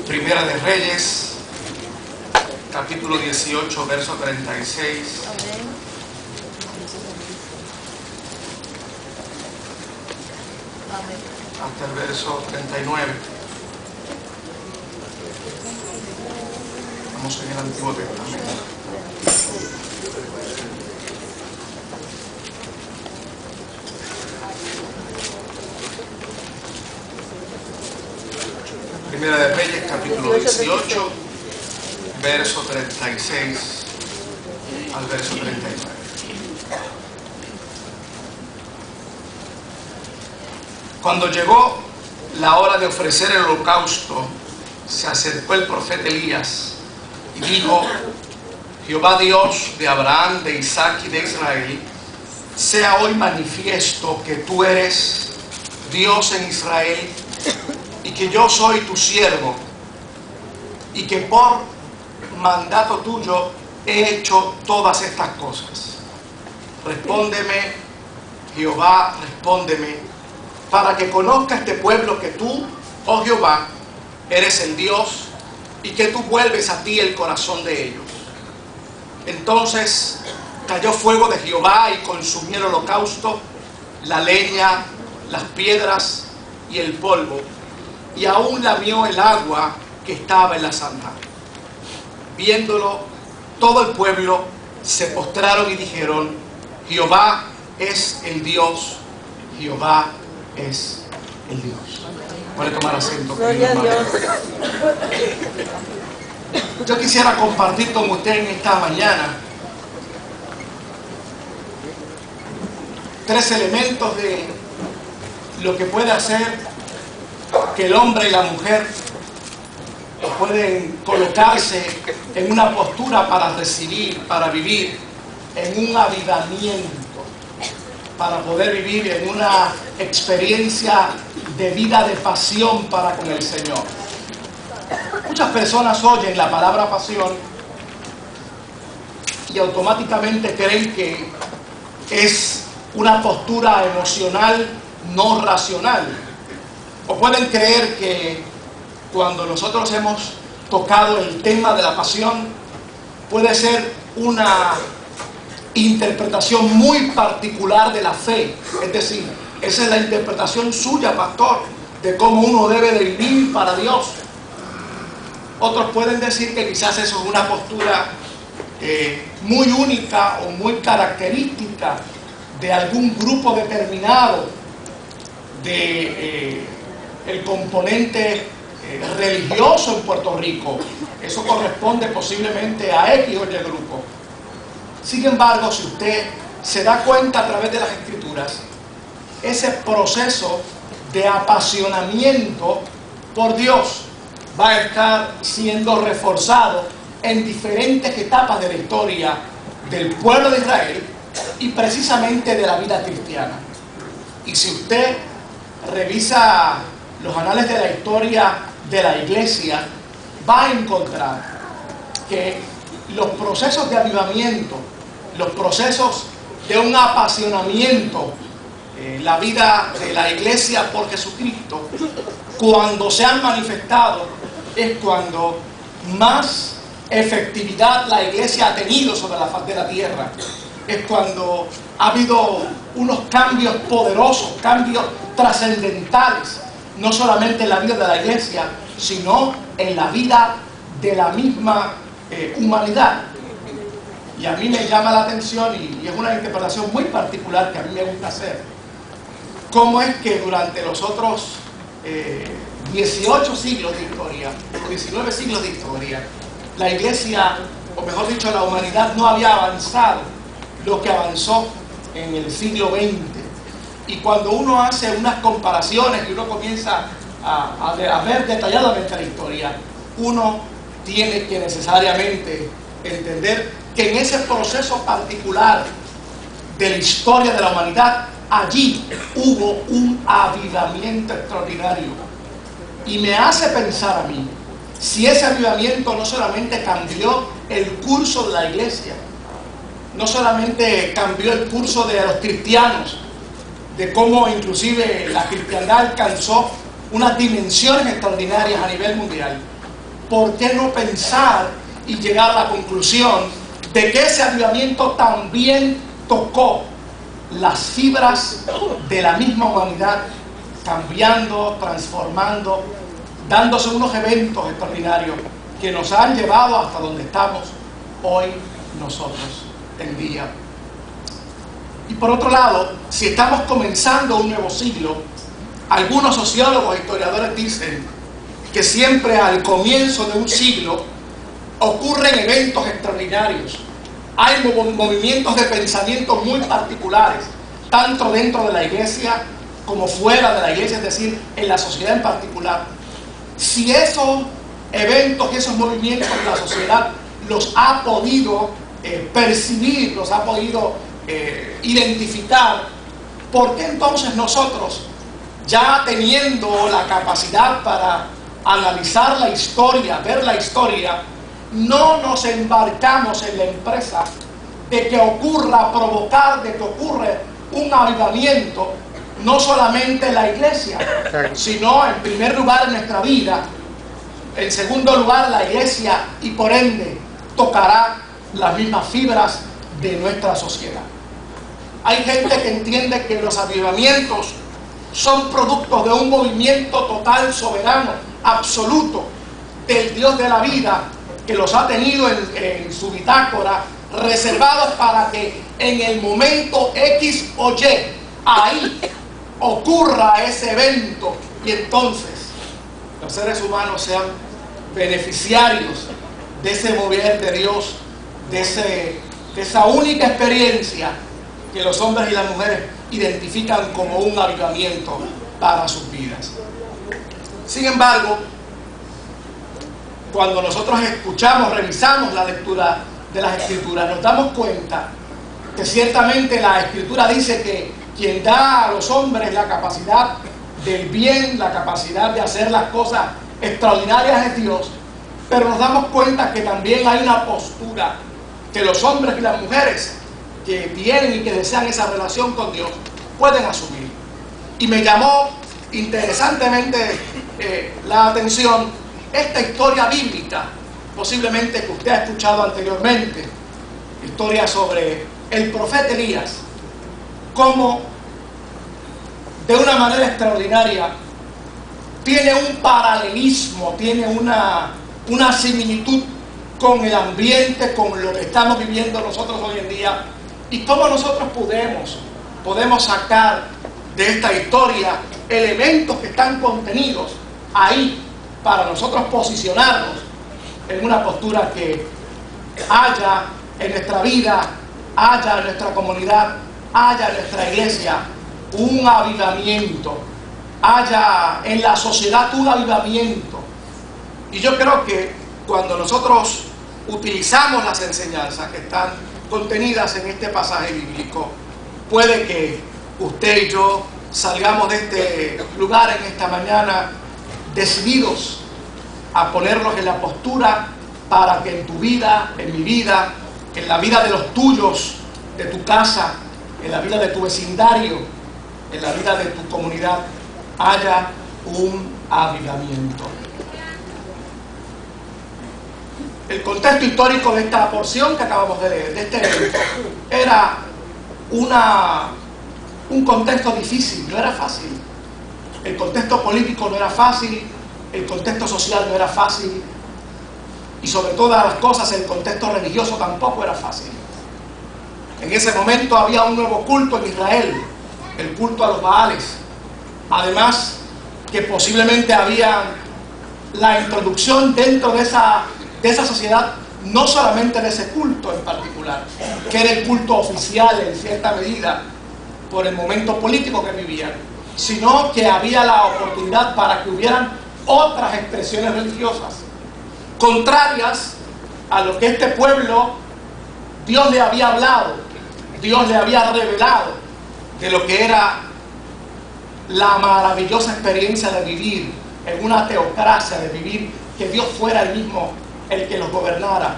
Primera de Reyes, capítulo 18, verso 36. Hasta el verso 39. Vamos en el Antiguo Testamento. Primera de Reyes, capítulo 18, verso 36 al verso 39. Cuando llegó la hora de ofrecer el holocausto, se acercó el profeta Elías y dijo: Jehová Dios de Abraham, de Isaac y de Israel, sea hoy manifiesto que tú eres Dios en Israel y que yo soy tu siervo y que por mandato tuyo he hecho todas estas cosas. Respóndeme, Jehová, respóndeme, para que conozca este pueblo que tú, oh Jehová, eres el Dios y que tú vuelves a ti el corazón de ellos. Entonces cayó fuego de Jehová y consumió el holocausto, la leña, las piedras y el polvo, y aún lamió el agua que estaba en la zanja. Viéndolo, todo el pueblo se postraron y dijeron: Jehová es el Dios, Jehová es el Dios. Puede tomar asiento. Gloria a Dios. Yo quisiera compartir con usted en esta mañana 3 elementos de lo que puede hacer que el hombre y la mujer pueden colocarse en una postura para recibir, para vivir en un avivamiento, para poder vivir en una experiencia de vida de pasión para con el Señor. Muchas personas oyen la palabra pasión y automáticamente creen que es una postura emocional no racional. O pueden creer que cuando nosotros hemos tocado el tema de la pasión, puede ser una interpretación muy particular de la fe. Es decir, esa es la interpretación suya, pastor, de cómo uno debe de vivir para Dios. Otros pueden decir que quizás eso es una postura muy única o muy característica de algún grupo determinado de el componente religioso en Puerto Rico. Eso corresponde posiblemente a X o Y grupo. Sin embargo, si usted se da cuenta a través de las Escrituras, ese proceso de apasionamiento por Dios va a estar siendo reforzado en diferentes etapas de la historia del pueblo de Israel y precisamente de la vida cristiana. Y si usted revisa los anales de la historia de la iglesia, va a encontrar que los procesos de avivamiento, los procesos de un apasionamiento, la vida de la iglesia por Jesucristo, cuando se han manifestado, es cuando más efectividad la iglesia ha tenido sobre la faz de la tierra. Es cuando ha habido unos cambios poderosos, cambios trascendentales, no solamente en la vida de la iglesia, sino en la vida de la misma humanidad. Y a mí me llama la atención, y es una interpretación muy particular que a mí me gusta hacer, cómo es que durante los otros 18 siglos de historia, o 19 siglos de historia, la iglesia, o mejor dicho, la humanidad no había avanzado lo que avanzó en el siglo XX. Y cuando uno hace unas comparaciones y uno comienza a ver detalladamente la historia, uno tiene que necesariamente entender que en ese proceso particular de la historia de la humanidad, allí hubo un avivamiento extraordinario. Y me hace pensar a mí, si ese avivamiento no solamente cambió el curso de la iglesia, no solamente cambió el curso de los cristianos, de cómo inclusive la cristiandad alcanzó unas dimensiones extraordinarias a nivel mundial, ¿por qué no pensar y llegar a la conclusión de que ese avivamiento también tocó las fibras de la misma humanidad, cambiando, transformando, dándose unos eventos extraordinarios que nos han llevado hasta donde estamos hoy nosotros en día? Y por otro lado, si estamos comenzando un nuevo siglo, algunos sociólogos e historiadores dicen que siempre al comienzo de un siglo ocurren eventos extraordinarios. Hay movimientos de pensamiento muy particulares, tanto dentro de la iglesia como fuera de la iglesia, es decir, en la sociedad en particular. Si esos eventos y esos movimientos de la sociedad los ha podido percibir, los ha podido identificar, ¿por qué entonces nosotros, ya teniendo la capacidad para analizar la historia, ver la historia, no nos embarcamos en la empresa de que ocurra, provocar, de que ocurre un avivamiento, no solamente en la iglesia, sino en primer lugar en nuestra vida, en segundo lugar la iglesia, y por ende tocará las mismas fibras de nuestra sociedad? Hay gente que entiende que los avivamientos son productos de un movimiento total, soberano, absoluto, del Dios de la vida, que los ha tenido en su bitácora, reservados para que en el momento X o Y, ahí ocurra ese evento, y entonces los seres humanos sean beneficiarios de ese mover de Dios, de esa única experiencia que los hombres y las mujeres identifican como un avivamiento para sus vidas. Sin embargo, cuando nosotros escuchamos, revisamos la lectura de las Escrituras, nos damos cuenta que ciertamente la Escritura dice que quien da a los hombres la capacidad del bien, la capacidad de hacer las cosas extraordinarias es Dios, pero nos damos cuenta que también hay una postura que los hombres y las mujeres que tienen y que desean esa relación con Dios pueden asumir. Y me llamó interesantemente la atención esta historia bíblica, posiblemente que usted ha escuchado anteriormente, historia sobre el profeta Elías, cómo de una manera extraordinaria tiene un paralelismo, tiene una similitud con el ambiente, con lo que estamos viviendo nosotros hoy en día, y cómo nosotros podemos sacar de esta historia elementos que están contenidos ahí para nosotros posicionarnos en una postura que haya en nuestra vida, haya en nuestra comunidad, haya en nuestra iglesia un avivamiento, haya en la sociedad un avivamiento. Y yo creo que cuando nosotros utilizamos las enseñanzas que están contenidas en este pasaje bíblico, puede que usted y yo salgamos de este lugar en esta mañana decididos a ponernos en la postura para que en tu vida, en mi vida, en la vida de los tuyos, de tu casa, en la vida de tu vecindario, en la vida de tu comunidad, haya un avivamiento. El contexto histórico de esta porción que acabamos de leer, de este evento, era un contexto difícil, no era fácil. El contexto político no era fácil, el contexto social no era fácil, y sobre todas las cosas el contexto religioso tampoco era fácil. En ese momento había un nuevo culto en Israel, el culto a los Baales. Además que posiblemente había la introducción dentro de esa sociedad, no solamente de ese culto en particular, que era el culto oficial en cierta medida por el momento político que vivían, sino que había la oportunidad para que hubieran otras expresiones religiosas contrarias a lo que este pueblo, Dios le había hablado, Dios le había revelado de lo que era la maravillosa experiencia de vivir en una teocracia, de vivir que Dios fuera el mismo el que los gobernara